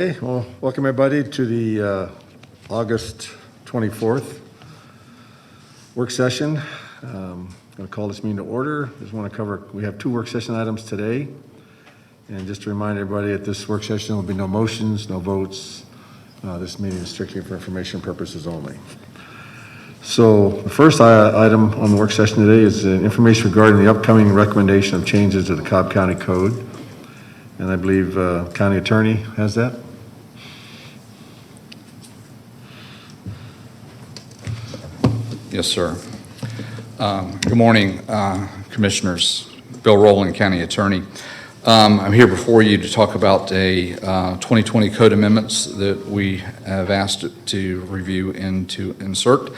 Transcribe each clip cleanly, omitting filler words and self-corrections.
Okay, well, welcome everybody to the August 24th work session. I'm going to call this meeting to order. Just want to cover, we have two work session items today. And just to remind everybody, at this work session, there will be no motions, no votes. This meeting is strictly for information purposes only. So the first item on the work session today is information regarding the upcoming recommendation of changes to the Cobb County Code. And I believe County Attorney has that. Yes, sir. Good morning, Commissioners. Bill Rowland, County Attorney. I'm here before you to talk about a 2020 code amendments that we have asked to review and to insert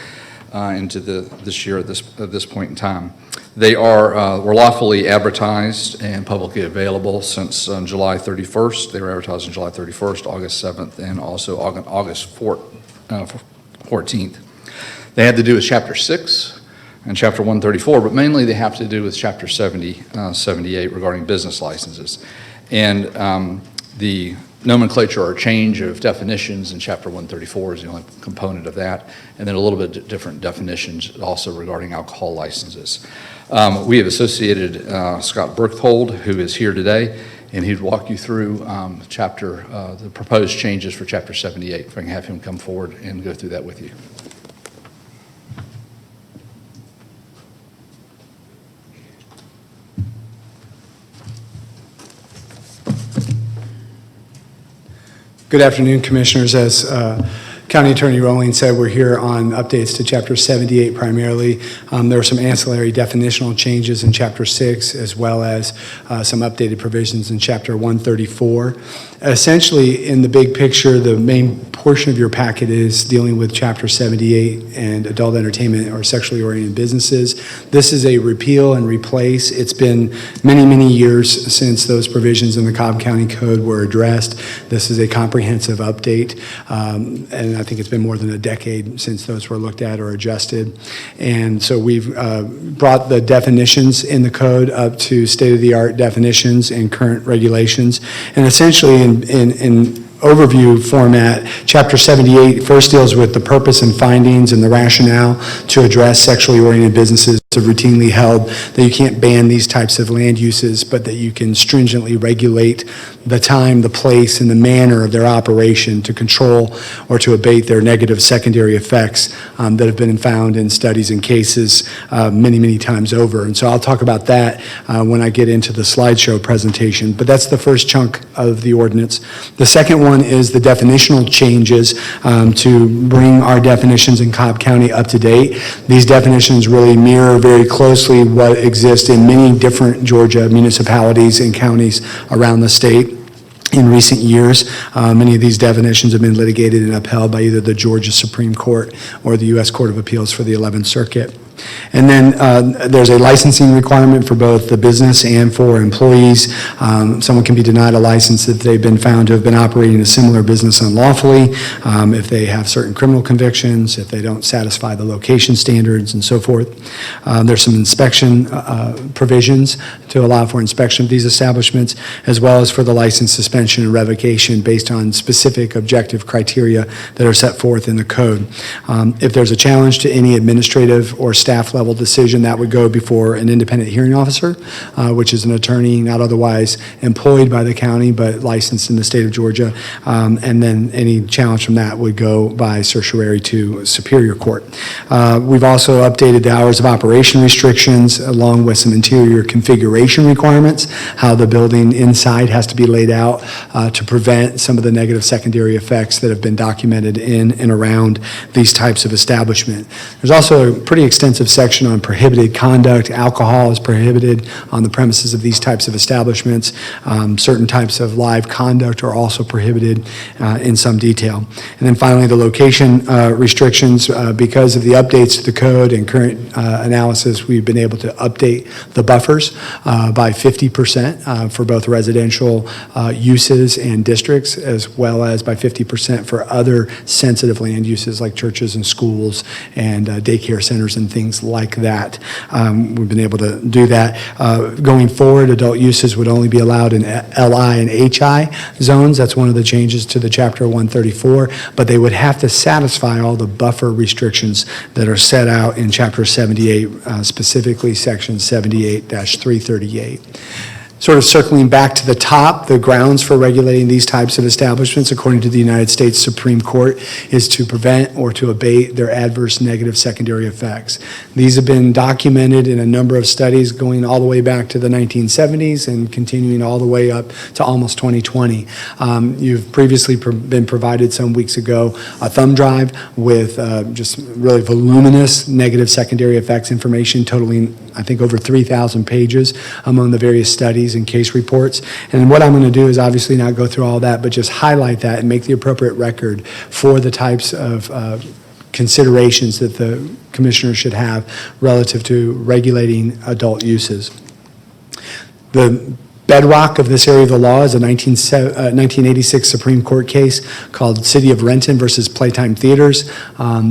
into this year at this point in time. They were lawfully advertised and publicly available since July 31st. They were advertised on July 31st, August 7th, and also August 14th. They had to do with Chapter 6 and Chapter 134, but mainly they have to do with Chapter 78 regarding business licenses. And the nomenclature or change of definitions in Chapter 134 is the only component of that, and then a little bit different definitions also regarding alcohol licenses. We have associated Scott Berthold, who is here today, and he'd walk you through the proposed changes for Chapter 78. If I can have him come forward and go through that with you. Good afternoon, Commissioners. As County Attorney Rowling said, we're here on updates to Chapter 78 primarily. There are some ancillary definitional changes in Chapter 6, as well as some updated provisions in Chapter 134. Essentially, in the big picture, the main portion of your packet is dealing with Chapter 78 and adult entertainment or sexually oriented businesses. This is a repeal and replace. It's been many, many years since those provisions in the Cobb County Code were addressed. This is a comprehensive update, and I think it's been more than a decade since those were looked at or adjusted. And so we've brought the definitions in the code up to state-of-the-art definitions and current regulations. And essentially in overview format, Chapter 78 first deals with the purpose and findings and the rationale to address sexually oriented businesses. Have routinely held that you can't ban these types of land uses, but that you can stringently regulate the time, the place, and the manner of their operation to control or to abate their negative secondary effects that have been found in studies and cases many, many times over. And so I'll talk about that when I get into the slideshow presentation, but that's the first chunk of the ordinance. The second one is the definitional changes to bring our definitions in Cobb County up to date. These definitions really mirror very closely what exists in many different Georgia municipalities and counties around the state. In recent years, many of these definitions have been litigated and upheld by either the Georgia Supreme Court or the U.S. Court of Appeals for the 11th Circuit. And then there's a licensing requirement for both the business and for employees. Someone can be denied a license if they've been found to have been operating a similar business unlawfully, if they have certain criminal convictions, if they don't satisfy the location standards, and so forth. There's some inspection provisions to allow for inspection of these establishments, as well as for the license suspension and revocation based on specific objective criteria that are set forth in the code. If there's a challenge to any administrative or staff level decision, that would go before an independent hearing officer, which is an attorney not otherwise employed by the county but licensed in the state of Georgia, and then any challenge from that would go by certiorari to Superior Court. We've also updated the hours of operation restrictions along with some interior configuration requirements, how the building inside has to be laid out to prevent some of the negative secondary effects that have been documented in and around these types of establishment. There's also a pretty extensive section on prohibited conduct. Alcohol is prohibited on the premises of these types of establishments. Certain types of live conduct are also prohibited in some detail. And then finally, the location restrictions. Because of the updates to the code and current analysis, we've been able to update the buffers by 50% for both residential uses and districts, as well as by 50% for other sensitive land uses like churches and schools and daycare centers and things things like that. We've been able to do that. Going forward, adult uses would only be allowed in LI and HI zones. That's one of the changes to the Chapter 134, but they would have to satisfy all the buffer restrictions that are set out in Chapter 78, specifically Section 78-338. Sort of circling back to the top, the grounds for regulating these types of establishments, according to the United States Supreme Court, is to prevent or to abate their adverse negative secondary effects. These have been documented in a number of studies going all the way back to the 1970s and continuing all the way up to almost 2020. You've previously been provided some weeks ago a thumb drive with just really voluminous negative secondary effects information totaling, I think, over 3,000 pages among the various studies and case reports. And what I'm going to do is obviously not go through all that, but just highlight that and make the appropriate record for the types of considerations that the commissioner should have relative to regulating adult uses. The bedrock of this area of the law is a 1986 Supreme Court case called City of Renton versus Playtime Theaters.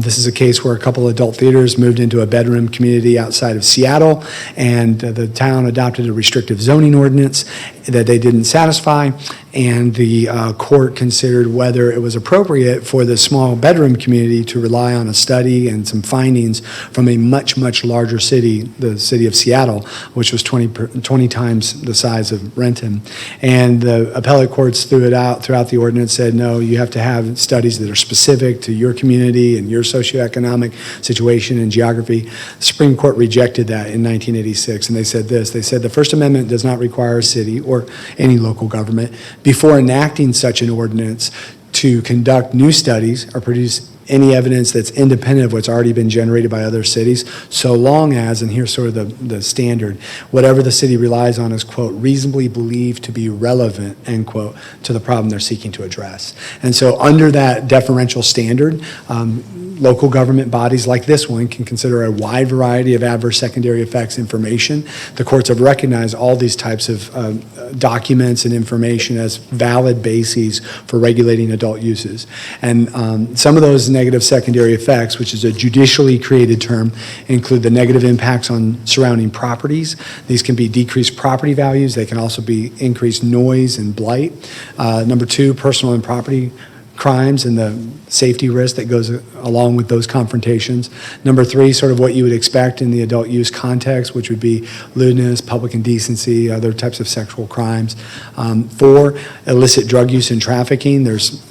This is a case where a couple adult theaters moved into a bedroom community outside of Seattle, and the town adopted a restrictive zoning ordinance that they didn't satisfy, and the court considered whether it was appropriate for the small bedroom community to rely on a study and some findings from a much, much larger city, the city of Seattle, which was 20 times the size of Renton. And the appellate courts threw it out throughout the ordinance, said, no, you have to have studies that are specific to your community and your socioeconomic situation and geography. The Supreme Court rejected that in 1986, and they said this. They said the First Amendment does not require a city or any local government before enacting such an ordinance to conduct new studies or produce any evidence that's independent of what's already been generated by other cities, so long as, and here's sort of the standard, whatever the city relies on is, quote, reasonably believed to be relevant, end quote, to the problem they're seeking to address. And so under that deferential standard, local government bodies like this one can consider a wide variety of adverse secondary effects information. The courts have recognized all these types of documents and information as valid bases for regulating adult uses. And some of those negative secondary effects, which is a judicially created term, include the negative impacts on surrounding properties. These can be decreased property values. They can also be increased noise and blight. Number two, personal and property crimes and the safety risk that goes along with those confrontations. Number three, sort of what you would expect in the adult use context, which would be lewdness, public indecency, other types of sexual crimes. Four, illicit drug use and trafficking. There's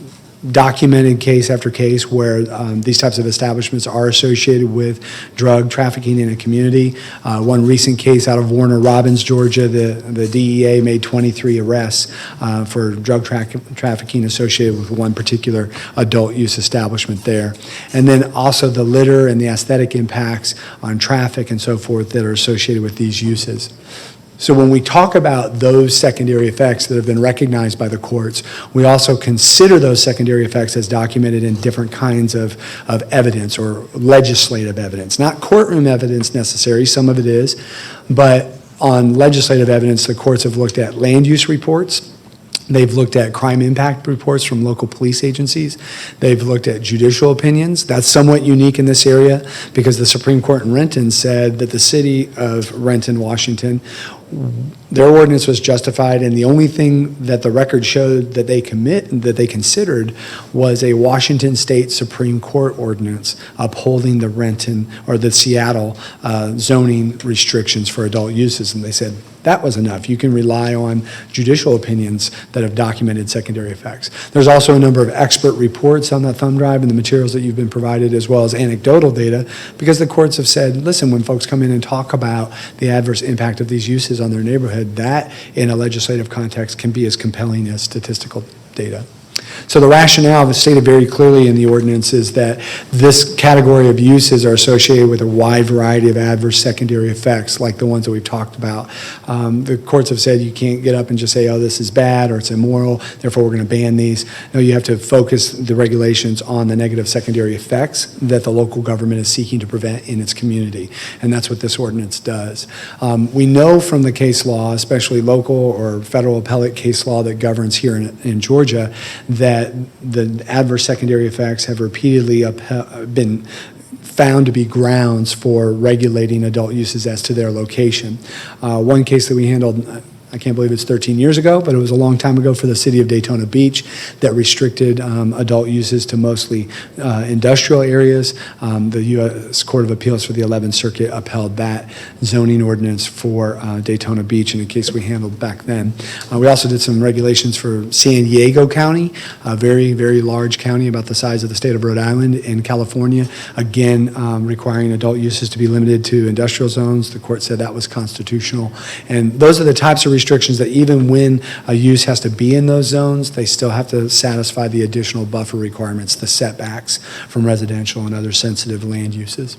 documented case after case where these types of establishments are associated with drug trafficking in a community. One recent case out of Warner Robins, Georgia, the DEA made 23 arrests for drug trafficking associated with one particular adult use establishment there. And then also the litter and the aesthetic impacts on traffic and so forth that are associated with these uses. So when we talk about those secondary effects that have been recognized by the courts, we also consider those secondary effects as documented in different kinds of evidence or legislative evidence. Not courtroom evidence necessary, some of it is, but on legislative evidence, the courts have looked at land use reports. They've looked at crime impact reports from local police agencies. They've looked at judicial opinions. That's somewhat unique in this area because the Supreme Court in Renton said that the city of Renton, Washington, their ordinance was justified, and the only thing that the record showed that they considered was a Washington State Supreme Court ordinance upholding the Renton or the Seattle zoning restrictions for adult uses, and they said that was enough. You can rely on judicial opinions that have documented secondary effects. There's also a number of expert reports on that thumb drive and the materials that you've been provided, as well as anecdotal data, because the courts have said, listen, when folks come in and talk about the adverse impact of these uses on their neighborhood, that in a legislative context can be as compelling as statistical data. So the rationale is stated very clearly in the ordinance is that this category of uses are associated with a wide variety of adverse secondary effects like the ones that we've talked about. The courts have said you can't get up and just say, oh, this is bad or it's immoral, therefore we're going to ban these. No, you have to focus the regulations on the negative secondary effects that the local government is seeking to prevent in its community, and that's what this ordinance does. We know from the case law, especially local or federal appellate case law that governs here in Georgia, that the adverse secondary effects have repeatedly been found to be grounds for regulating adult uses as to their location. One case that we handled, I can't believe it's 13 years ago, but it was a long time ago for the city of Daytona Beach that restricted adult uses to mostly industrial areas. The U.S. Court of Appeals for the 11th Circuit upheld that zoning ordinance for Daytona Beach in a case we handled back then. We also did some regulations for San Diego County, a very, very large county about the size of the state of Rhode Island in California, again requiring adult uses to be limited to industrial zones. The court said that was constitutional. And those are the types of restrictions that even when a use has to be in those zones, they still have to satisfy the additional buffer requirements, the setbacks from residential and other sensitive land uses.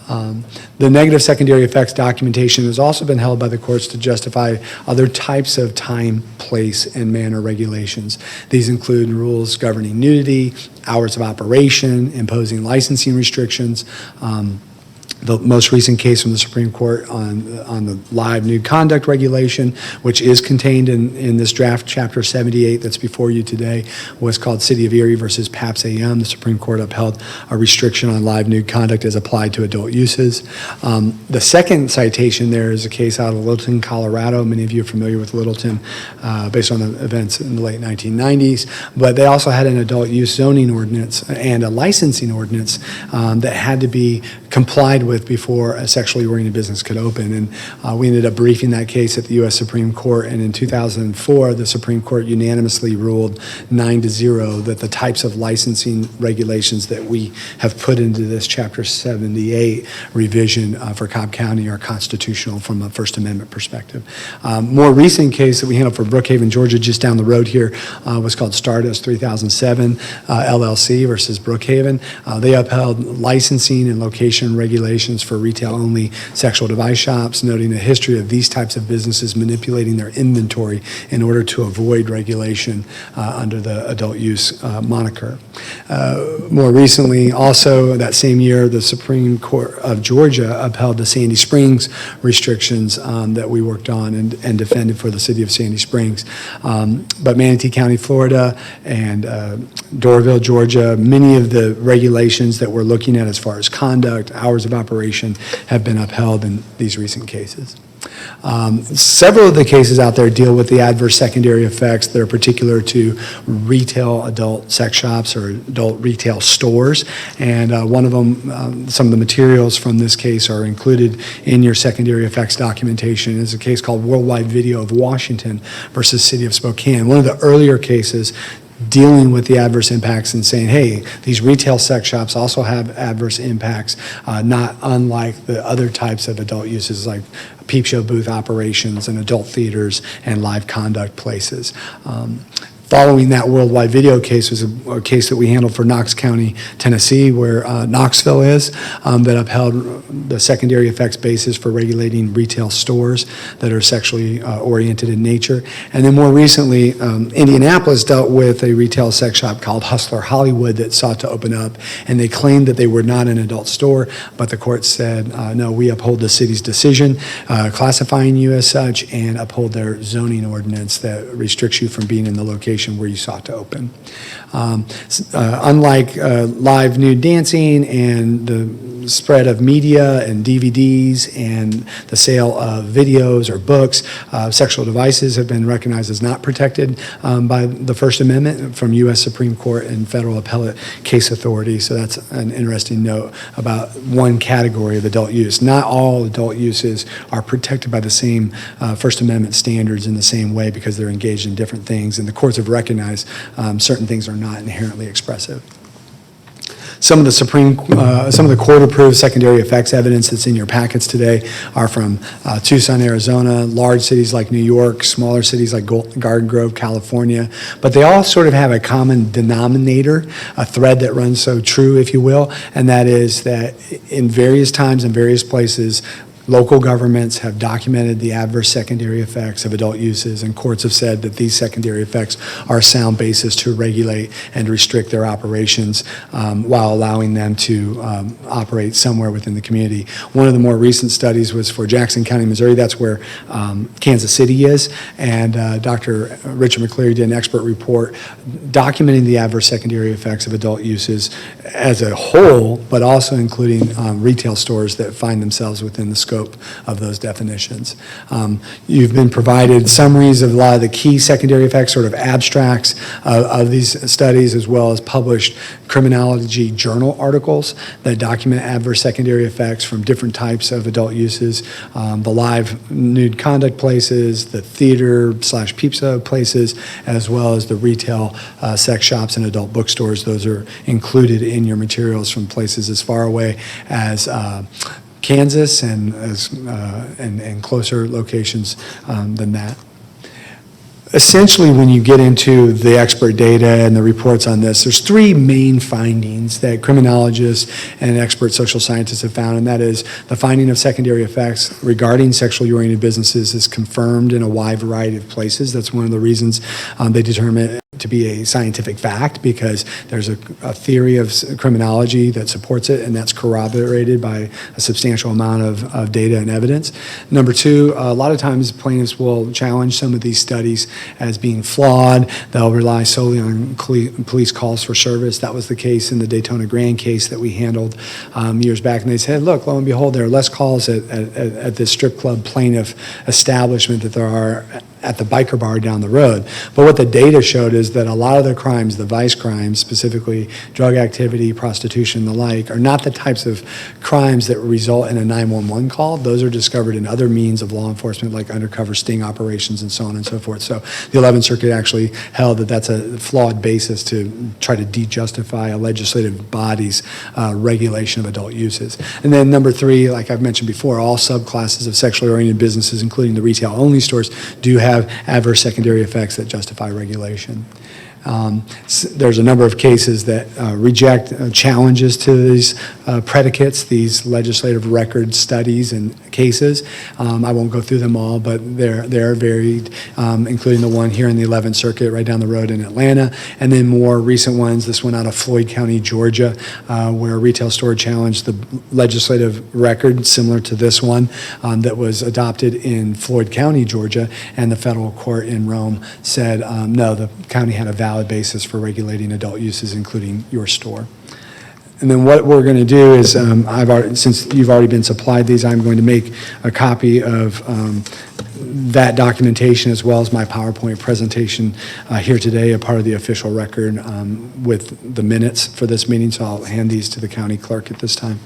The negative secondary effects documentation has also been held by the courts to justify other types of time, place, and manner regulations. These include rules governing nudity, hours of operation, imposing licensing restrictions. The most recent case from the Supreme Court on the live nude conduct regulation, which is contained in this draft Chapter 78 that's before you today, was called City of Erie versus Paps AM. The Supreme Court upheld a restriction on live nude conduct as applied to adult uses. The second citation there is a case out of Littleton, Colorado. Many of you are familiar with Littleton based on the events in the late 1990s. But they also had an adult use zoning ordinance and a licensing ordinance that had to be complied with before a sexually oriented business could open. And we ended up briefing that case at the U.S. Supreme Court. And in 2004, the Supreme Court unanimously ruled 9-0 that the types of licensing regulations that we have put into this Chapter 78 revision for Cobb County are constitutional from a First Amendment perspective. More recent case that we handled for Brookhaven, Georgia, just down the road here, was called Stardust 3007 LLC versus Brookhaven. They upheld licensing and location regulations for retail-only sexual device shops, noting a history of these types of businesses manipulating their inventory in order to avoid regulation under the adult use moniker. More recently, also that same year, the Supreme Court of Georgia upheld the Sandy Springs restrictions that we worked on and defended for the city of Sandy Springs. But Manatee County, Florida, and Doraville, Georgia, many of the regulations that we're looking at as far as conduct, hours of operation, have been upheld in these recent cases. Several of the cases out there deal with the adverse secondary effects that are particular to retail adult sex shops or adult retail stores. And one of them, some of the materials from this case are included in your secondary effects documentation. It's a case called Worldwide Video of Washington versus City of Spokane. One of the earlier cases dealing with the adverse impacts and saying, hey, these retail sex shops also have adverse impacts, not unlike the other types of adult uses like peep show booth operations and adult theaters and live conduct places. Following that Worldwide Video case was a case that we handled for Knox County, Tennessee, where Knoxville is, that upheld the secondary effects basis for regulating retail stores that are sexually oriented in nature. And then more recently, Indianapolis dealt with a retail sex shop called Hustler Hollywood that sought to open up, and they claimed that they were not an adult store, but the court said, no, we uphold the city's decision classifying you as such and uphold their zoning ordinance that restricts you from being in the location where you sought to open. Unlike live nude dancing and the spread of media and DVDs and the sale of videos or books, sexual devices have been recognized as not protected by the First Amendment from U.S. Supreme Court and federal appellate case authority. So that's an interesting note about one category of adult use. Not all adult uses are protected by the same First Amendment standards in the same way because they're engaged in different things, and the courts have recognized certain things are not inherently expressive. Some of the court-approved secondary effects evidence that's in your packets today are from Tucson, Arizona, large cities like New York, smaller cities like Garden Grove, California, but they all sort of have a common denominator, a thread that runs so true, if you will, and that is that in various times and various places, Local governments have documented the adverse secondary effects of adult uses, and courts have said that these secondary effects are a sound basis to regulate and restrict their operations while allowing them to operate somewhere within the community. One of the more recent studies was for Jackson County, Missouri. That's where Kansas City is, and Dr. Richard McCleary did an expert report documenting the adverse secondary effects of adult uses as a whole, but also including retail stores that find themselves within the scope of those definitions. You've been provided summaries of a lot of the key secondary effects, sort of abstracts of these studies, as well as published criminology journal articles that document adverse secondary effects from different types of adult uses, the live nude conduct places, the theater/pizza places, as well as the retail sex shops and adult bookstores. Those are included in your materials from places as far away as Kansas and closer locations than that. Essentially, when you get into the expert data and the reports on this, there's three main findings that criminologists and expert social scientists have found, and that is the finding of secondary effects regarding sexually oriented businesses is confirmed in a wide variety of places. That's one of the reasons they determine it to be a scientific fact, because there's a theory of criminology that supports it, and that's corroborated by a substantial amount of data and evidence. Number two, a lot of times plaintiffs will challenge some of these studies as being flawed. They'll rely solely on police calls for service. That was the case in the Daytona Grand case that we handled years back, and they said, look, lo and behold, there are less calls at this strip club plaintiff establishment that there are at the biker bar down the road. But what the data showed is that a lot of the crimes, the vice crimes, specifically drug activity, prostitution, and the like, are not the types of crimes that result in a 911 call. Those are discovered in other means of law enforcement, like undercover sting operations and so on and so forth. So the 11th Circuit actually held that that's a flawed basis to try to de-justify a legislative body's regulation of adult uses. And then number three, like I've mentioned before, all subclasses of sexually oriented businesses, including the retail-only stores, do have adverse secondary effects that justify regulation. There's a number of cases that reject challenges to these predicates, these legislative record studies and cases. I won't go through them all, but they're varied, including the one here in the 11th Circuit right down the road in Atlanta, and then more recent ones, this one out of Floyd County, Georgia, where a retail store challenged the legislative record similar to this one that was adopted in Floyd County, Georgia, and the federal court in Rome said, no, the county had a valid basis for regulating adult uses, including your store. And then what we're going to do is, since you've already been supplied these, I'm going to make a copy of that documentation as well as my PowerPoint presentation here today, a part of the official record with the minutes for this meeting. So I'll hand these to the county clerk at this time.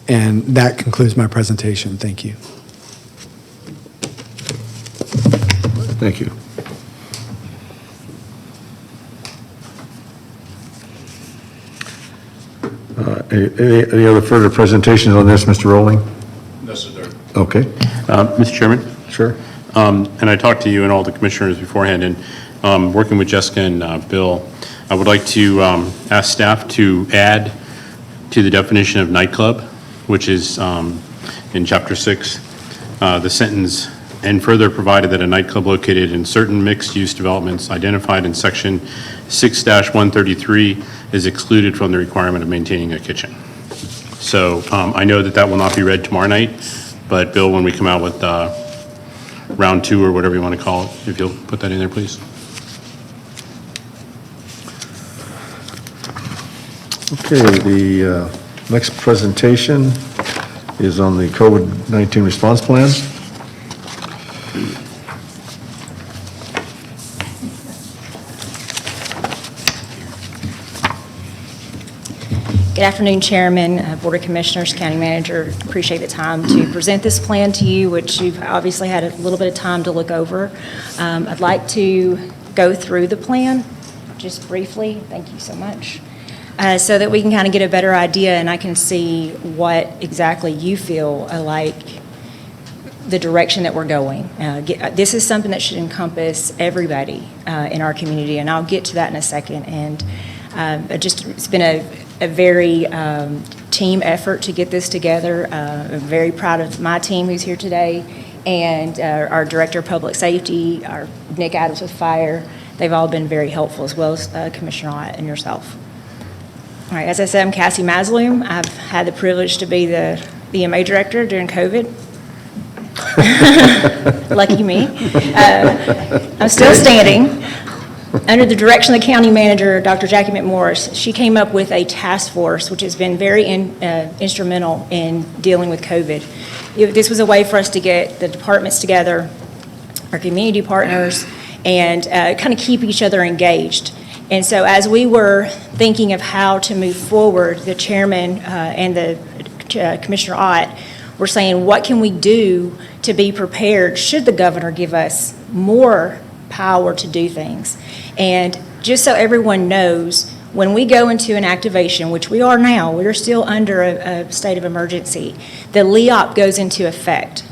And that concludes my presentation. Thank you. Thank you. Any other further presentations on this, Mr. Rowling? No, sir. Okay, Mr. Chairman, sure. and I talked to you and all the commissioners beforehand, and working with Jessica and Bill, I would like to ask staff to add to the definition of nightclub, which is in Chapter 6, the sentence, and further provided that a nightclub located in certain mixed-use developments identified in Section 6-133 is excluded from the requirement of maintaining a kitchen. So I know that that will not be read tomorrow night, but Bill, when we come out with round 2 or whatever you want to call it, if you'll put that in there, please. Okay, the next presentation is on the COVID-19 response plan. Good afternoon, Chairman, Board of Commissioners, County Manager. Appreciate the time to present this plan to you, which you've obviously had a little bit of time to look over. I'd like to go through the plan just briefly. Thank you so much. So that we can kind of get a better idea and I can see what exactly you feel like the direction that we're going. This is something that should encompass everybody in our community, and I'll get to that in a second. And it's been a very team effort to get this together. I'm very proud of my team who's here today, and our Director of Public Safety, our Nick Adams with Fire. They've all been very helpful, as well as Commissioner Ott and yourself. All right, as I said, I'm Cassie Masloom. I've had the privilege to be the EMA Director during COVID. Lucky me. I'm still standing. Under the direction of the county manager, Dr. Jackie McMorris, she came up with a task force, which has been very instrumental in dealing with COVID. This was a way for us to get the departments together, our community partners, and kind of keep each other engaged. And so as we were thinking of how to move forward, the chairman and the Commissioner Ott were saying, what can we do to be prepared should the governor give us more power to do things? And just so everyone knows, when we go into an activation, which we are now, we're still under a state of emergency, the LEOP goes into effect.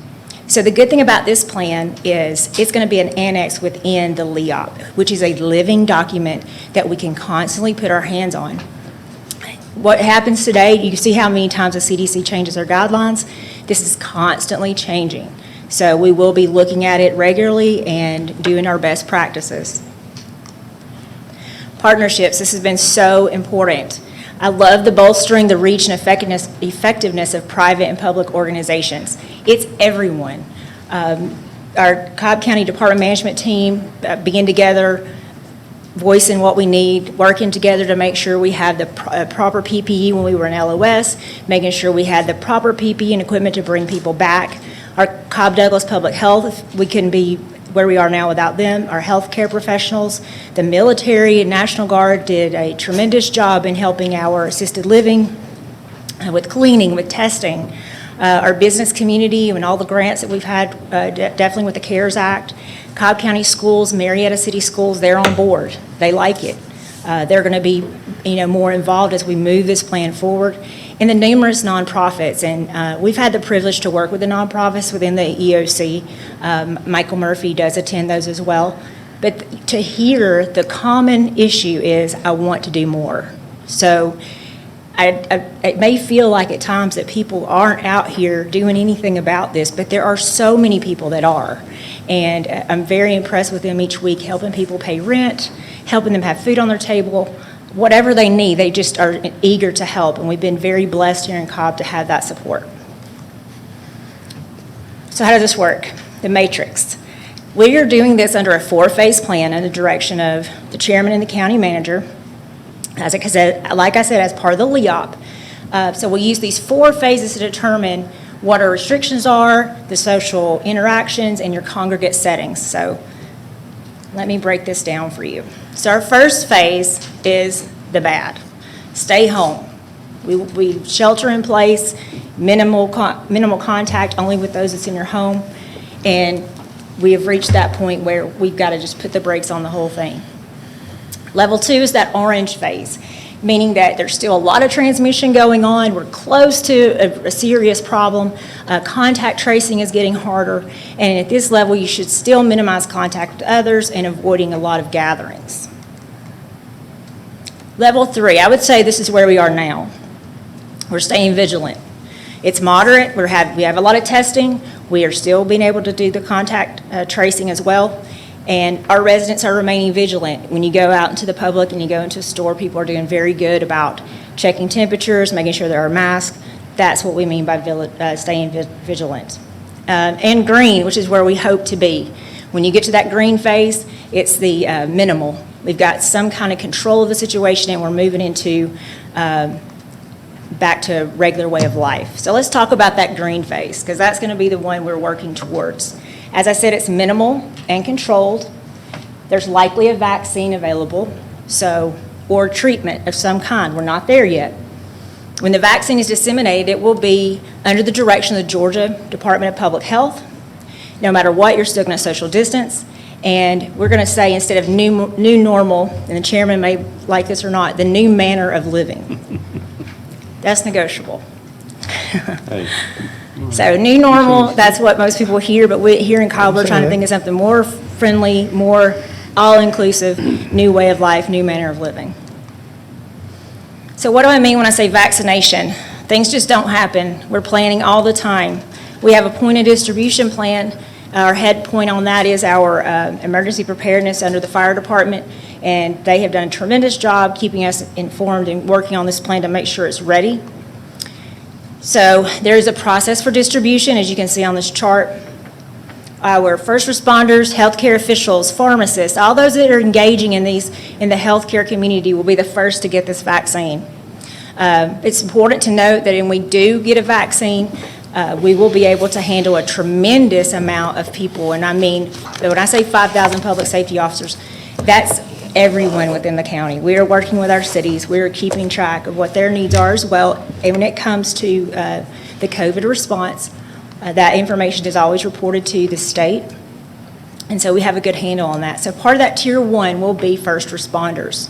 So the good thing about this plan is it's going to be an annex within the LEOP, which is a living document that we can constantly put our hands on. What happens today, you see how many times the CDC changes their guidelines. This is constantly changing. So we will be looking at it regularly and doing our best practices. Partnerships, this has been so important. I love the bolstering the reach and effectiveness of private and public organizations. It's everyone. Our Cobb County Department Management team began together, voicing what we need, working together to make sure we have the proper PPE when we were in LOS, making sure we had the proper PPE and equipment to bring people back. Our Cobb Douglas Public Health, we couldn't be where we are now without them. Our healthcare professionals, the military and National Guard did a tremendous job in helping our assisted living with cleaning, with testing. Our business community and all the grants that we've had, definitely with the CARES Act. Cobb County Schools, Marietta City Schools, they're on board. They like it. They're going to be, more involved as we move this plan forward. And the numerous nonprofits, and we've had the privilege to work with the nonprofits within the EOC. Michael Murphy does attend those as well. But to hear the common issue is, I want to do more. So it may feel like at times that people aren't out here doing anything about this, but there are so many people that are. And I'm very impressed with them each week, helping people pay rent, helping them have food on their table, whatever they need, they just are eager to help. And we've been very blessed here in Cobb to have that support. So how does this work? The matrix. We are doing this under a 4-phase plan under the direction of the chairman and the county manager. Like I said, as part of the LEOP. So we'll use these 4 phases to determine what our restrictions are, the social interactions, and your congregate settings. So let me break this down for you. So our first phase is the bad. Stay home. We shelter in place, minimal contact only with those that's in your home, and we have reached that point where we've got to just put the brakes on the whole thing. Level 2 is that orange phase, meaning that there's still a lot of transmission going on. We're close to a serious problem. Contact tracing is getting harder. And at this level, you should still minimize contact with others and avoiding a lot of gatherings. Level 3, I would say this is where we are now. We're staying vigilant. It's moderate. We have a lot of testing. We are still being able to do the contact tracing as well. And our residents are remaining vigilant. When you go out into the public and you go into a store, people are doing very good about checking temperatures, making sure there are masks. That's what we mean by staying vigilant. And green, which is where we hope to be. When you get to that green phase, it's the minimal. We've got some kind of control of the situation and we're moving into back to regular way of life. So let's talk about that green phase, because that's going to be the one we're working towards. As I said, it's minimal and controlled. There's likely a vaccine available, or treatment of some kind. We're not there yet. When the vaccine is disseminated, it will be under the direction of the Georgia Department of Public Health. No matter what, you're still going to social distance. And we're going to say, instead of new normal, and the chairman may like this or not, the new manner of living. That's negotiable. Hey. So new normal, that's what most people hear, but we here in Cobb, we're trying to think of something more friendly, more all-inclusive, new way of life, new manner of living. So what do I mean when I say vaccination? Things just don't happen. We're planning all the time. We have a point of distribution plan. Our head point on that is our emergency preparedness under the fire department, and they have done a tremendous job keeping us informed and working on this plan to make sure it's ready. So there's a process for distribution, as you can see on this chart. Our first responders, healthcare officials, pharmacists, all those that are engaging in the healthcare community will be the first to get this vaccine. It's important to note that when we do get a vaccine, we will be able to handle a tremendous amount of people. And I mean, when I say 5,000 public safety officers, that's everyone within the county. We are working with our cities. We are keeping track of what their needs are as well. And when it comes to the COVID response, that information is always reported to the state. And so we have a good handle on that. So part of that tier 1 will be first responders.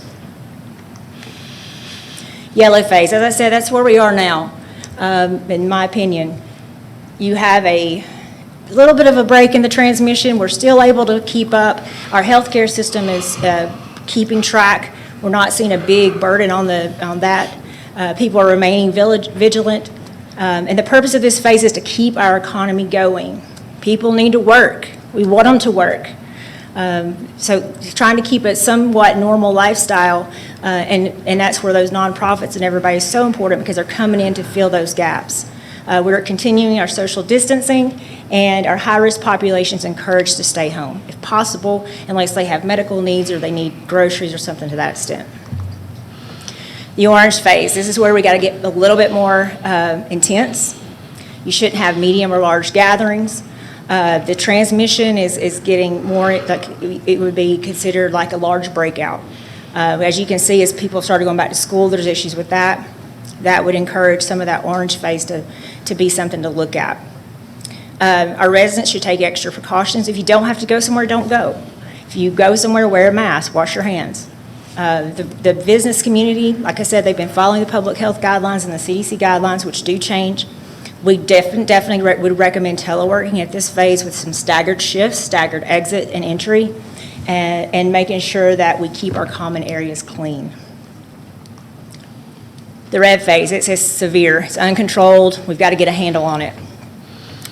Yellow phase, as I said, that's where we are now, in my opinion. You have a little bit of a break in the transmission. We're still able to keep up. Our healthcare system is keeping track. We're not seeing a big burden on that. People are remaining vigilant. And the purpose of this phase is to keep our economy going. People need to work. We want them to work. So trying to keep a somewhat normal lifestyle, and that's where those nonprofits and everybody is so important because they're coming in to fill those gaps. We're continuing our social distancing, and our high-risk population is encouraged to stay home, if possible, unless they have medical needs or they need groceries or something to that extent. The orange phase, this is where we got to get a little bit more intense. You shouldn't have medium or large gatherings. The transmission is getting more, like it would be considered like a large breakout. As you can see, as people started going back to school, there's issues with that. That would encourage some of that orange phase to be something to look at. Our residents should take extra precautions. If you don't have to go somewhere, don't go. If you go somewhere, wear a mask, wash your hands. The business community, like I said, they've been following the public health guidelines and the CDC guidelines, which do change. We definitely would recommend teleworking at this phase with some staggered shifts, staggered exit and entry, and making sure that we keep our common areas clean. The red phase, it says severe. It's uncontrolled. We've got to get a handle on it.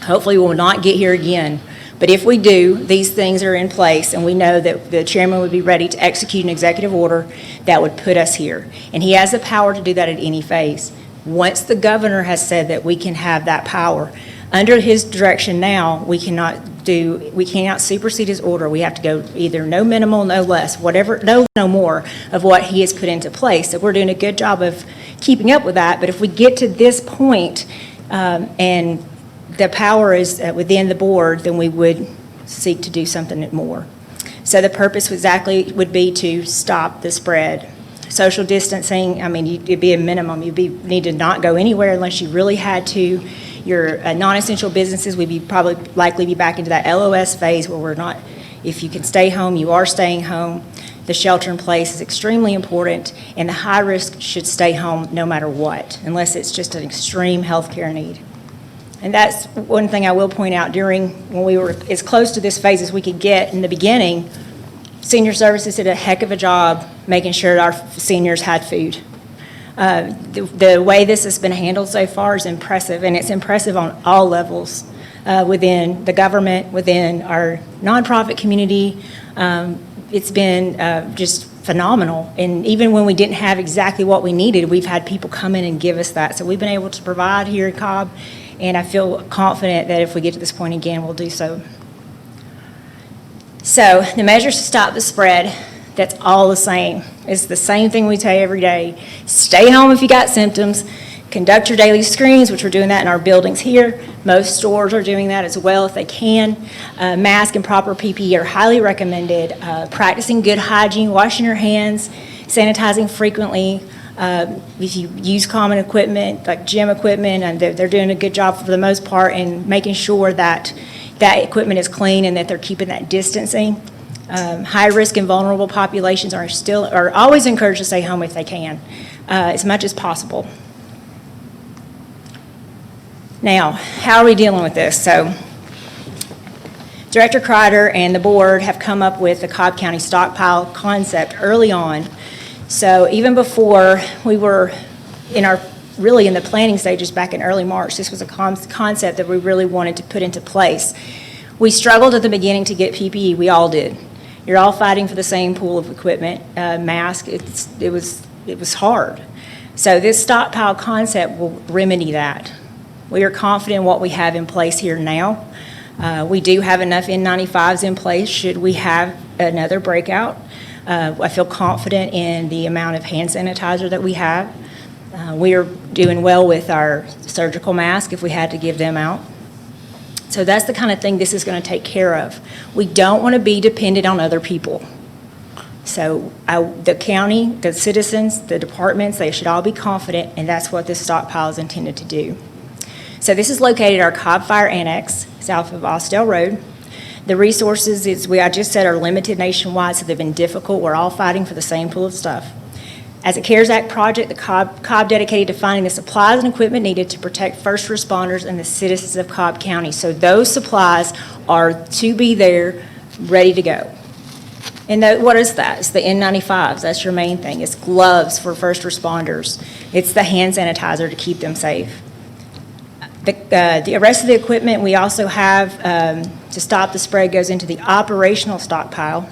Hopefully we will not get here again. But if we do, these things are in place, and we know that the chairman would be ready to execute an executive order that would put us here. And he has the power to do that at any phase. Once the governor has said that we can have that power, under his direction now, we cannot supersede his order. We have to go either no minimal, no less, whatever, no more of what he has put into place. So we're doing a good job of keeping up with that. But if we get to this point and the power is within the board, then we would seek to do something more. So the purpose exactly would be to stop the spread. Social distancing, I mean, it'd be a minimum. You'd need to not go anywhere unless you really had to. Your non-essential businesses, we'd be probably likely be back into that LOS phase where we're not, if you can stay home, you are staying home. The shelter in place is extremely important, and the high risk should stay home no matter what, unless it's just an extreme healthcare need. And that's one thing I will point out when we were as close to this phase as we could get in the beginning. Senior Services did a heck of a job making sure our seniors had food. The way this has been handled so far is impressive, and it's impressive on all levels within the government, within our nonprofit community. It's been just phenomenal. And even when we didn't have exactly what we needed, we've had people come in and give us that. So we've been able to provide here at Cobb, and I feel confident that if we get to this point again, we'll do so. So the measures to stop the spread, that's all the same. It's the same thing we tell you every day. Stay home if you got symptoms. Conduct your daily screenings, which we're doing that in our buildings here. Most stores are doing that as well if they can. Mask and proper PPE are highly recommended. Practicing good hygiene, washing your hands, sanitizing frequently. If you use common equipment, like gym equipment, and they're doing a good job for the most part in making sure that that equipment is clean and that they're keeping that distancing. High-risk and vulnerable populations are always encouraged to stay home if they can, as much as possible. Now, how are we dealing with this? So, Director Kreider and the board have come up with the Cobb County stockpile concept early on. So even before we were in our really in the planning stages back in early March. This was a concept that we really wanted to put into place. We struggled at the beginning to get PPE. We all did. You're all fighting for the same pool of equipment, mask. It was hard. So this stockpile concept will remedy that. We are confident in what we have in place here now. We do have enough N95s in place should we have another breakout. I feel confident in the amount of hand sanitizer that we have. We are doing well with our surgical masks if we had to give them out. So that's the kind of thing this is going to take care of. We don't want to be dependent on other people. So the county, the citizens, the departments, they should all be confident, and that's what this stockpile is intended to do. So this is located at our Cobb Fire Annex, south of Austell Road. The resources, I just said, are limited nationwide, so they've been difficult. We're all fighting for the same pool of stuff. As a CARES Act project, the Cobb dedicated to finding the supplies and equipment needed to protect first responders and the citizens of Cobb County. So those supplies are to be there, ready to go. And what is that? It's the N95s. That's your main thing. It's gloves for first responders. It's the hand sanitizer to keep them safe. The rest of the equipment we also have to stop the spread goes into the operational stockpile.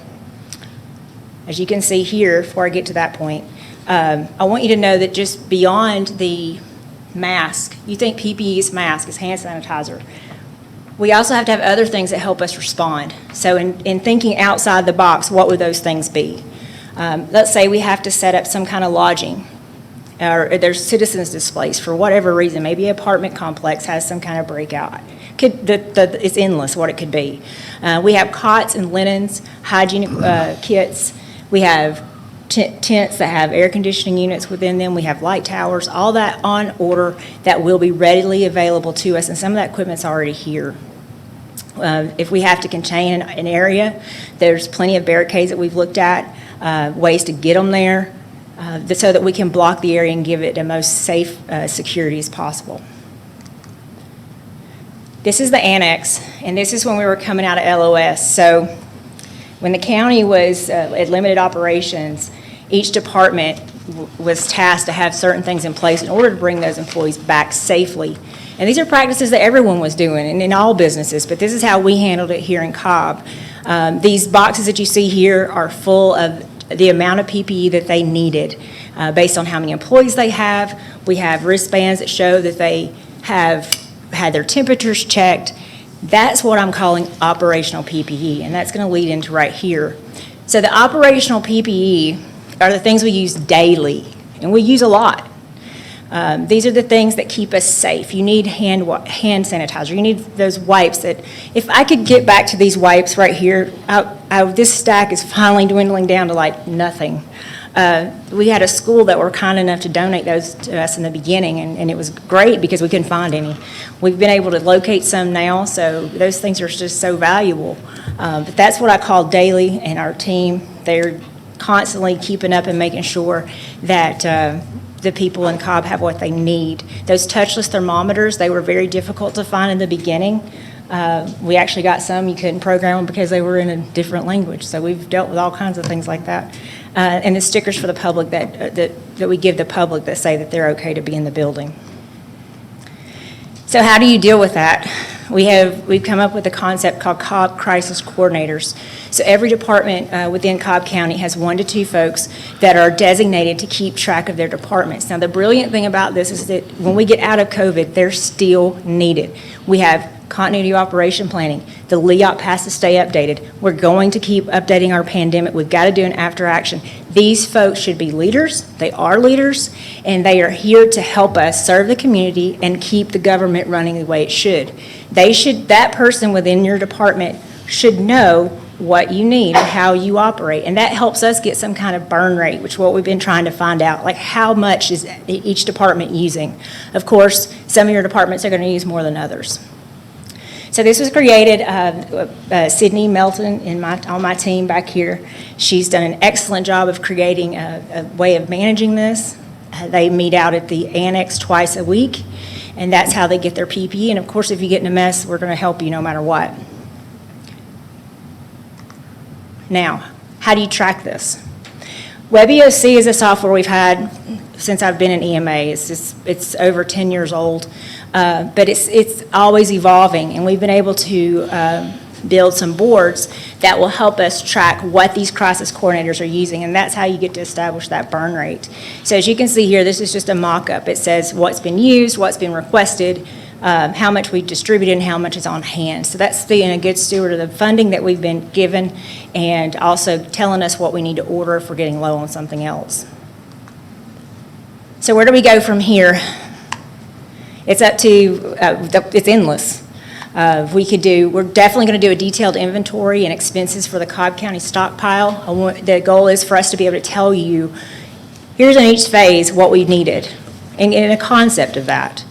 As you can see here, before I get to that point, I want you to know that just beyond the mask, you think PPE is mask, is hand sanitizer. We also have to have other things that help us respond. So in thinking outside the box, what would those things be? Let's say we have to set up some kind of lodging, or there's citizens displaced for whatever reason. Maybe an apartment complex has some kind of breakout. It's endless what it could be. We have cots and linens, hygiene kits. We have tents that have air conditioning units within them. We have light towers, all that on order that will be readily available to us, and some of that equipment's already here. If we have to contain an area, there's plenty of barricades that we've looked at, ways to get them there, so that we can block the area and give it the most safe security as possible. This is the annex, and this is when we were coming out of LOS. So when the county was at limited operations, each department was tasked to have certain things in place in order to bring those employees back safely. And these are practices that everyone was doing, and in all businesses, but this is how we handled it here in Cobb. These boxes that you see here are full of the amount of PPE that they needed based on how many employees they have. We have wristbands that show that they have had their temperatures checked. That's what I'm calling operational PPE, and that's going to lead into right here. So the operational PPE are the things we use daily, and we use a lot. These are the things that keep us safe. You need hand sanitizer. You need those wipes that, if I could get back to these wipes right here, this stack is finally dwindling down to like nothing. We had a school that were kind enough to donate those to us in the beginning, and it was great because we couldn't find any. We've been able to locate some now, so those things are just so valuable. But that's what I call daily, and our team, they're constantly keeping up and making sure that the people in Cobb have what they need. Those touchless thermometers, they were very difficult to find in the beginning. We actually got some, you couldn't program them because they were in a different language. So we've dealt with all kinds of things like that. And the stickers for the public that we give the public that say that they're okay to be in the building. So how do you deal with that? We've come up with a concept called Cobb Crisis Coordinators. So every department within Cobb County has 1 to 2 folks that are designated to keep track of their departments. Now the brilliant thing about this is that when we get out of COVID, they're still needed. We have continuity operation planning. The LEOP has to stay updated. We're going to keep updating our pandemic. We've got to do an after action. These folks should be leaders. They are leaders, and they are here to help us serve the community and keep the government running the way it should. That person within your department should know what you need and how you operate, and that helps us get some kind of burn rate, which is what we've been trying to find out, like how much is each department using. Of course, some of your departments are going to use more than others. So this was created, Sydney Melton on my team back here. She's done an excellent job of creating a way of managing this. They meet out at the annex twice a week, and that's how they get their PPE. And of course, if you get in a mess, we're going to help you no matter what. Now, how do you track this? WebEOC is a software we've had since I've been in EMA. It's over 10 years old, but it's always evolving, and we've been able to build some boards that will help us track what these crisis coordinators are using, and that's how you get to establish that burn rate. So as you can see here, this is just a mock-up. It says what's been used, what's been requested, how much we distributed, and how much is on hand. So that's being a good steward of the funding that we've been given, and also telling us what we need to order if we're getting low on something else. So where do we go from here? It's up to, it's endless. We're definitely going to do a detailed inventory and expenses for the Cobb County stockpile. The goal is for us to be able to tell you, here's in each phase what we needed, and a concept of that.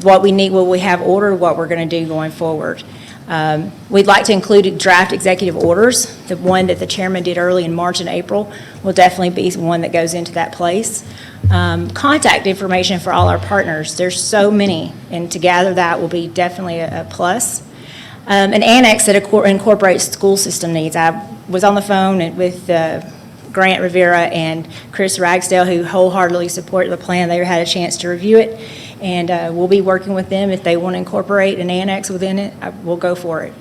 What we need, what we have ordered, what we're going to do going forward. We'd like to include draft executive orders. The one that the chairman did early in March and April will definitely be one that goes into that place. Contact information for all our partners. There's so many, and to gather that will be definitely a plus. An annex that incorporates school system needs. I was on the phone with Grant Rivera and Chris Ragsdale, who wholeheartedly support the plan. They had a chance to review it, and we'll be working with them. If they want to incorporate an annex within it, we'll go for it.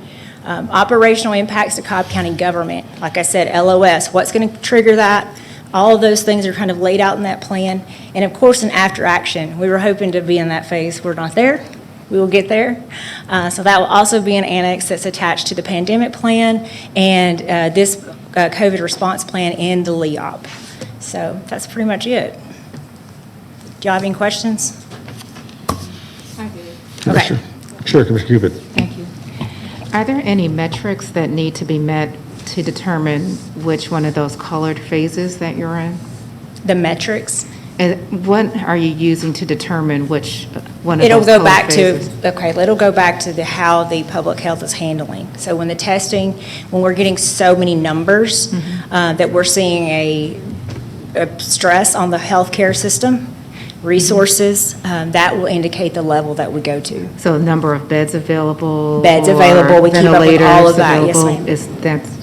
Operational impacts to Cobb County government. Like I said, LOS, what's going to trigger that? All of those things are kind of laid out in that plan. And of course, an after action. We were hoping to be in that phase. We're not there. We will get there. So that will also be an annex that's attached to the pandemic plan and this COVID response plan and the LEOP. So that's pretty much it. Do y'all have any questions? I do. Okay. Sure, Commissioner Cupid. Thank you. Are there any metrics that need to be met to determine which one of those colored phases that you're in? The metrics? And what are you using to determine which one of It'll those go colored back phases? to, okay, it'll go back to how the public health is handling. So when the testing, when we're getting so many numbers, that we're seeing a stress on the healthcare system, resources, that will indicate the level that we go to. So number of beds available? Beds or available, we keep up with all of ventilators that. Yes, available? ma'am. That's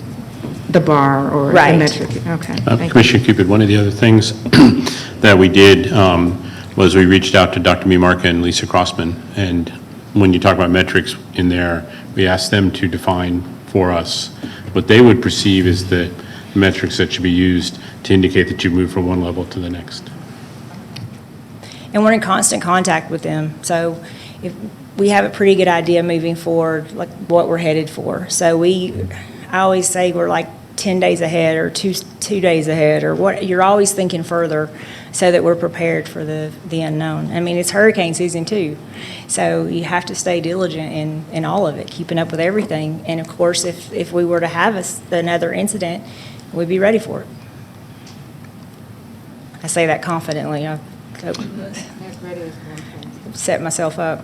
the bar or the Right. metric? Okay. Thank you. Commissioner Cupid, one of the other things that we did was we reached out to Dr. Mimarka and Lisa Crossman, and when you talk about metrics in there, we asked them to define for us what they would perceive as the metrics that should be used to indicate that you move from one level to the next. And we're in constant contact with them. So if we have a pretty good idea moving forward, like what we're headed for. So I always say we're like 10 days ahead or two days ahead, or what, you're always thinking further so that we're prepared for the unknown. I mean, it's hurricane season too. So you have to stay diligent in all of it, keeping up with everything. And of course, if we were to have another incident, we'd be ready for it. I say that confidently. I set myself up.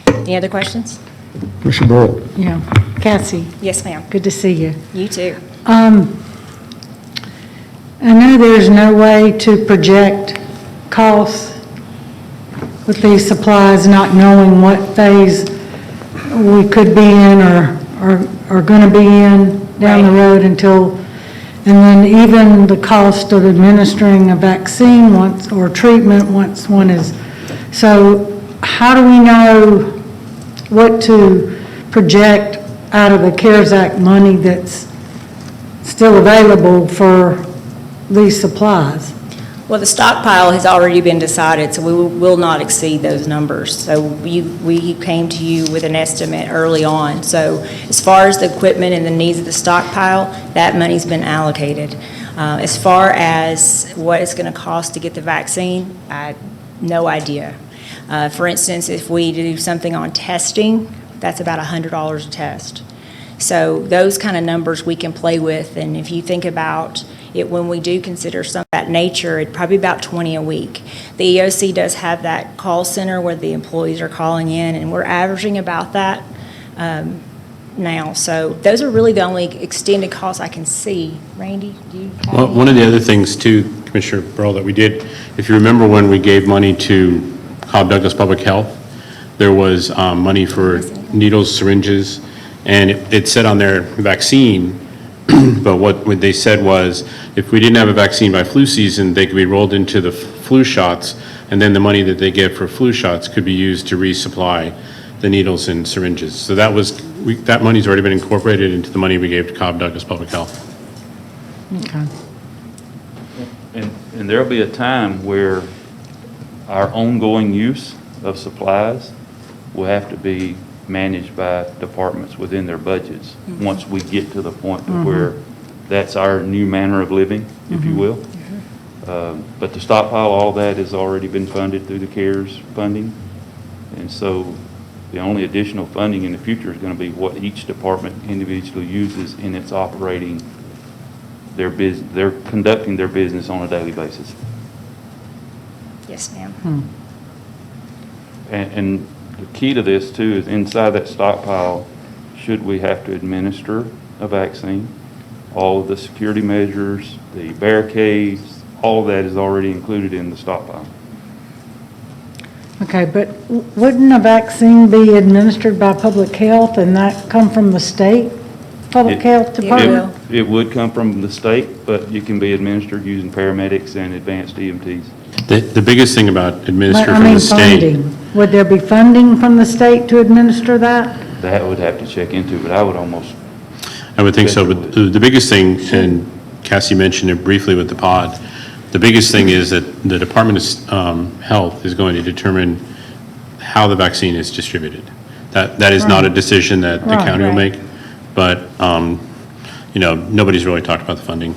Any other questions? Commissioner Burrow. Yeah, Cassie, Yes, ma'am. good to see you. You too. I know there's no way to project costs with these supplies, not knowing what phase we could be in or are going to be in down the Right. road until, and then even the cost of administering a vaccine once, or treatment once one is, so how do we know what to project out of the CARES Act money that's still available for these supplies? Well, the stockpile has already been decided, so we will not exceed those numbers. So we came to you with an estimate early on. So as far as the equipment and the needs of the stockpile, that money's been allocated. As far as what it's going to cost to get the vaccine, I have no idea. For instance, if we do something on testing, that's about $100 a test. So those kind of numbers we can play with, and if you think about it, when we do consider some of that nature, it'd probably about 20 a week. The EOC does have that call center where the employees are calling in, and we're averaging about that now. So those are really the only extended costs I can see. Randy, do you have Well, any? one of the other things too, Commissioner Burrow, that we did, if you remember when we gave money to Cobb Douglas Public Health, there was money for needles, syringes, and it said on their vaccine, but what they said was, if we didn't have a vaccine by flu season, they could be rolled into the flu shots, and then the money that they get for flu shots could be used to resupply the needles and syringes. So that money's already been incorporated into the money we gave to Cobb Douglas Public Health. Okay. And there'll be a time where our ongoing use of supplies will have to be managed by departments within their budgets, once we get to the point to where that's our new manner of living, if you will. But the stockpile, all that has already been funded through the CARES funding. And so the only additional funding in the future is going to be what each department individually uses in its operating their business. They're conducting their business on a daily basis. Yes, ma'am. And the key to this too is inside that stockpile, should we have to administer a vaccine, all of the security measures, the barricades, all of that is already included in the stockpile. Okay, but wouldn't a vaccine be administered by public health and that come from the state public health department? It would come from the state, but you can be administered using paramedics and advanced EMTs. The biggest thing about administering I from mean, the state, funding. Would there be funding from the state to administer that? That would have to check into, but I would almost, I would think so, but the biggest thing, and Cassie mentioned it briefly with the pod, the biggest thing is that the Department of Health is going to determine how the vaccine is distributed. That is not a decision that the Right. county will Right. make, but, nobody's really talked about the funding.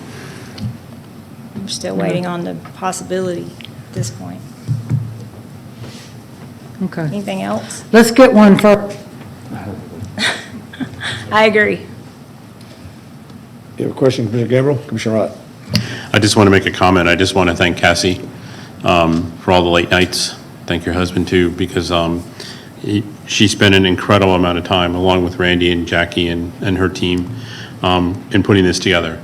We're still waiting on the possibility at this point. Okay. Anything else? Let's get one first. I agree. You have a question, Commissioner Gabriel? Commissioner Ott? I just want to make a comment. I just want to thank Cassie for all the late nights. Thank your husband too, because she spent an incredible amount of time, along with Randy and Jackie and her team, in putting this together.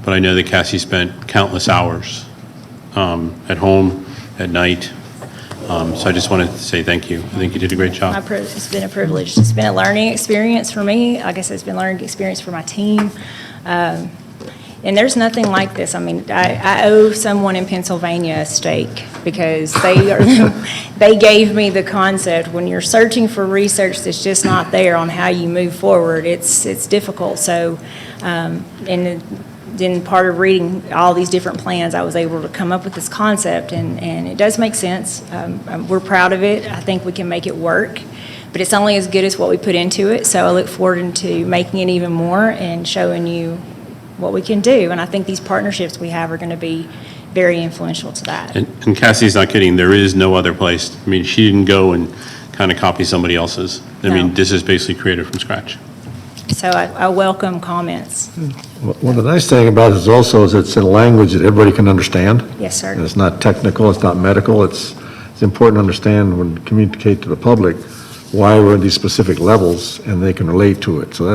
But I know that Cassie spent countless hours at home, at night. So I just wanted to say thank you. I think you did a great job. It's been a privilege. It's been a learning experience for me. Like I said, it's been a learning experience for my team. And there's nothing like this. I mean, I owe someone in Pennsylvania a steak because they gave me the concept. When you're searching for research that's just not there on how you move forward, it's difficult. So, and then part of reading all these different plans, I was able to come up with this concept, and it does make sense. We're proud of it. I think we can make it work, but it's only as good as what we put into it. So I look forward to making it even more and showing you what we can do. And I think these partnerships we have are going to be very influential to that. And Cassie's not kidding. There is no other place. I mean, she didn't go and kind of copy somebody else's. I mean, No. this is basically created from scratch. So I welcome comments. Well, the nice thing about it is also is it's in a language that everybody can understand. Yes, sir. And it's not technical, it's not medical, it's important to understand when you communicate to the public why we're at these specific levels and they can relate to it. So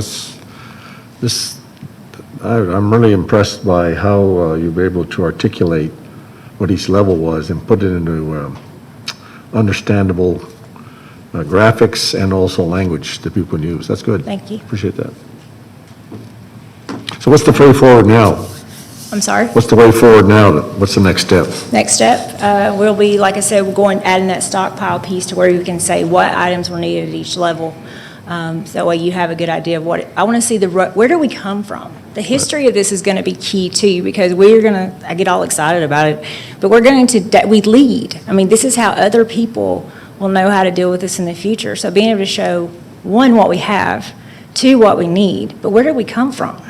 I'm really impressed by how you were able to articulate what each level was and put it into understandable graphics and also language that people can use. That's good. Thank you. Appreciate that. So what's the way forward now? I'm sorry? What's the way forward now? What's the next step? Next step, we'll be, like I said, we're going, adding that stockpile piece to where you can say what items were needed at each level. So that way you have a good idea of what, I want to see where do we come from? The history of this is going to be key too, because I get all excited about it, but we lead. I mean, this is how other people will know how to deal with this in the future. So being able to show, one, what we have, two, what we need, but where did we come from?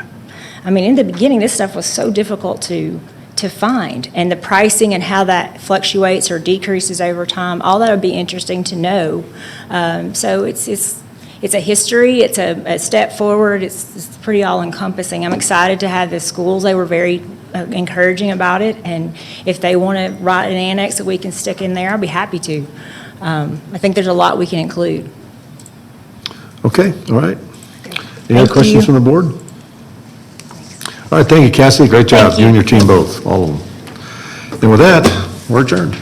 I mean, in the beginning, this stuff was so difficult to find, and the pricing and how that fluctuates or decreases over time, all that would be interesting to know. So it's a history, it's a step forward, it's pretty all-encompassing. I'm excited to have the schools. They were very encouraging about it, and if they want to write an annex that we can stick in there, I'll be happy to. I think there's a lot we can include. Okay, all right. Any Thank other questions you. from the board? All right, thank you, Cassie. Great job, Thank you and you. your team both, all of them. And with that, we're adjourned.